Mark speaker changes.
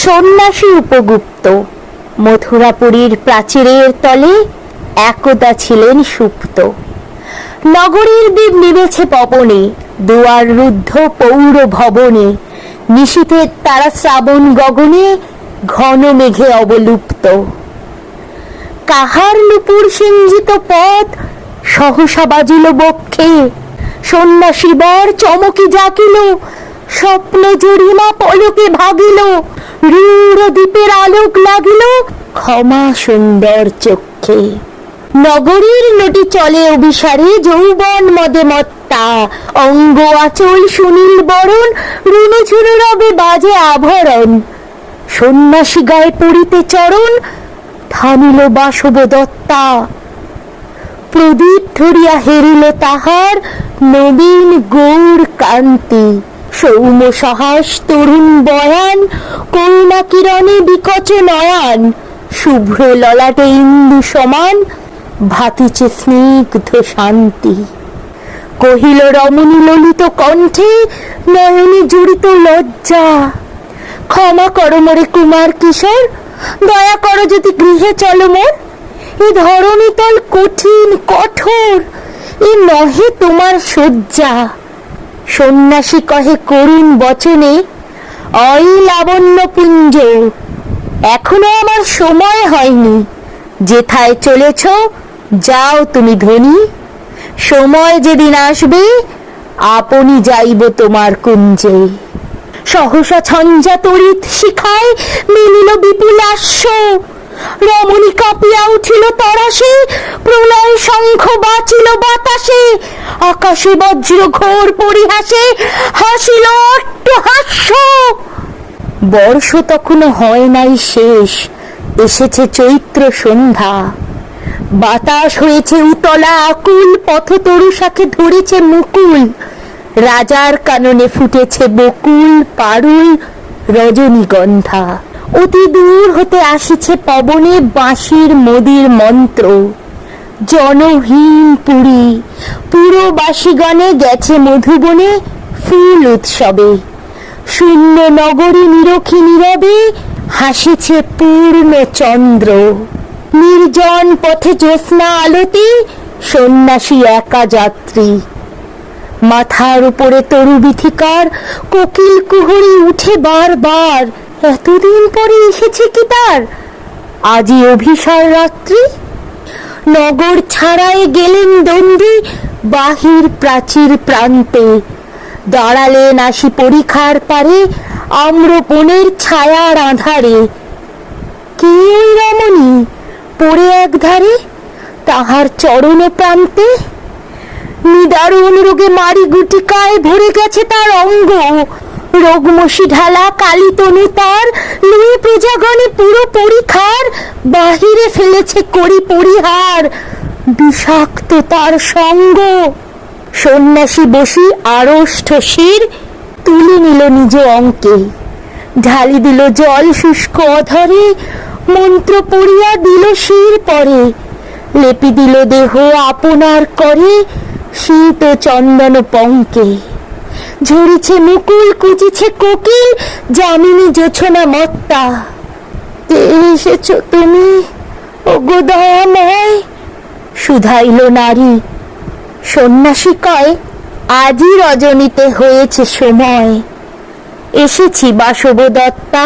Speaker 1: সন্ন্যাসী উপগুপ্ত মথুরাপুরীর প্রাচীরের তলে একদা ছিলেন সুপ্ত। নগরীর দ্বীপ নিবেছে পবনে, দুয়ার রুদ্ধ পৌর ভবনে, নিশীথের তারা শ্রাবণ গগনে, ঘন মেঘে অবলুপ্ত। কাহার নুপুর সিঞ্জিত পথ সহসা বাজিল বক্ষে, সন্ন্যাসী বর চমকি জাগিল, স্বপ্ন জরিমা পলকে ভাগিল, রূঢ় দ্বীপের আলোক লাগিল ক্ষমা সুন্দর চক্ষে। নগরীর নটি চলে অভিসারে, যৌবন মদে মত্তা, অঙ্গ আচল সুনীল বরণ, রুনু ঝুনু রবে বাজে আভরণ। সন্ন্যাসী গায়ে পড়িতে চরণ, থামিল বাসব দত্তা, প্রদীপ ধরিয়া হেরিল তাহার নবীন গৌর কান্তি। সৌম্য সাহস তরুণ বয়ান, করুণা কিরণে বিকচ নয়ন, শুভ্র ললাটে ইন্দু সমান, ভাতিছে স্নিগ্ধ শান্তি। কহিল রমণী ললিত কণ্ঠে, নয়নে জড়িত লজ্জা, ক্ষমা করো মোরে কুমার কিশোর, দয়া করো যদি গৃহে চলো মোর। এ ধরণী তল কঠিন কঠোর, এ নহে তোমার শয্যা। সন্ন্যাসী কহে করুণ বচনে, অই লাবণ্য পুঞ্জ, এখনো আমার সময় হয়নি, যেথায় চলেছ যাও তুমি ধনী। সময় যেদিন আসবে আপনি যাইব তোমার কুঞ্জে। সহসা ঝঞ্ঝা তড়িৎ শিখায় মিলিল বিপুলাস্য, রমণী কাঁপিয়া উঠিল তরাসে, প্রলয় শঙ্খ বাচিল বাতাসে, আকাশে বজ্র ঘোর পরিহাসে, হাসিল অট্টহাস্য। বর্ষ তখনো হয় নাই শেষ, এসেছে চৈত্র সন্ধ্যা, বাতাস হয়েছে উতলা আকুল, পথ তরু শাখে ধরেছে মুকুল, রাজার কাননে ফুটেছে বকুল পারুল রজনীগন্ধা। অতি দূর হতে আসিছে পবনে বাঁশির মোদির মন্ত্র, জনহীন পুরী পুরবাসীগণে গেছে মধুবনে ফুল উৎসবে। শূন্য নগরী নিরখী নীরবে হাসিছে পূর্ণ চন্দ্র, নির্জন পথে জ্যোৎস্না আলোতে সন্ন্যাসী একা যাত্রী। মাথার উপরে তরু বিথিকার, কোকিল কুহুরি উঠে বারবার, এতদিন পরে এসেছে কি তার আজই অভিসার রাত্রি। নগর ছাড়ায় গেলেন দণ্ডী বাহির প্রাচীর প্রান্তে, দাঁড়ালেন আসি পরিখার পারে আম্রবনের ছায়ার আঁধারে। কে ওই রমণী পড়ে একধারে তাহার চরণ প্রান্তে, নিদারুণ রোগে মারি গুটিকায় ভরে গেছে তার অঙ্গ, রোগমসি ঢালা কালী তনু তার, লুই প্রজাগণে পুরো পরিখার, বাহিরে ফেলেছে করি পরিহার বিষাক্ত তার সঙ্গ। সন্ন্যাসী বসি আড়ষ্ট শির তুলে নিল নিজ অঙ্কে, ঢালি দিল জল শুষ্ক অধরে, মন্ত্র পড়িয়া দিল শির পরে, লেপি দিল দেহ আপনার করে শীত চন্দন পঙ্কে। ঝরিছে মুকুল কুচিছে কোকিল, যামিনী জোছনা মত্তা, কে এসেছ তুমি ওগো দয়াময়, শুধাইল নারী। সন্ন্যাসী কয়, আজই রজনীতে হয়েছে সময়, এসেছি বাসব দত্তা।